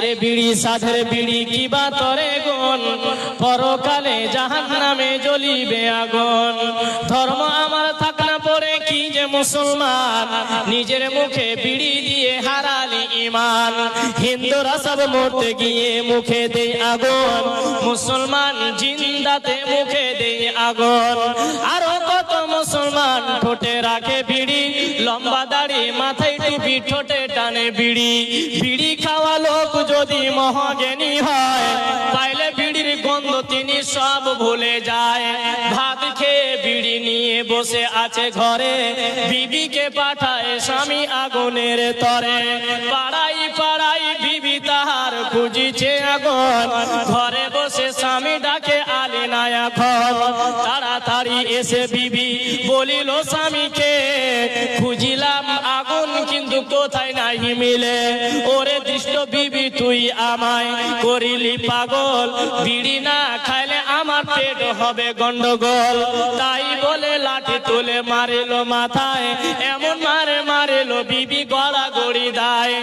রে বিড়ি সাধের বিড়ি কিবা তরে গুণ, পরকালে জাহান্নামে জ্বলিবে আগুন। ধর্ম আমার থাক না পড়ে কি যে মুসলমান, নিজের মুখে বিড়ি দিয়ে হারালি ঈমান। হিন্দুরা সব মরতে গিয়ে মুখে দেয় আগুন, মুসলমান জিন্দাতে মুখে দেয় আগুন। আরো কত মুসলমান ঠোঁটে রাখে বিড়ি, লম্বা দাড়ি মাথায় টুপি ঠোঁটে টানে বিড়ি। বিড়ি খাওয়া লোক যদি মহাজ্ঞানী হয়, পাইলে বিড়ির গন্ধ তিনি সব ভুলে যায়। ভাত খেয়ে বিড়ি নিয়ে বসে আছে ঘরে, বিবিকে পাঠায় স্বামী আগুনের তরে। পাড়াই পাড়াই বিবি তাহার খুঁজিছে আগুন, ঘরে বসে স্বামী ডাকে আলে না এখন। তাড়াতাড়ি এসে বিবি বলিল স্বামীকে, খুঁজিলাম আগুন কিন্তু কোথায় নাহি মিলে। ওরে দৃষ্ট বিবি তুই আমায় করিলি পাগল, বিড়ি না খাইলে আমার পেট হবে গন্ডগোল। তাই বলে লাঠি তুলে মারিল মাথায়, এমন মারে মারিল বিবি গড়াগড়ি দায়।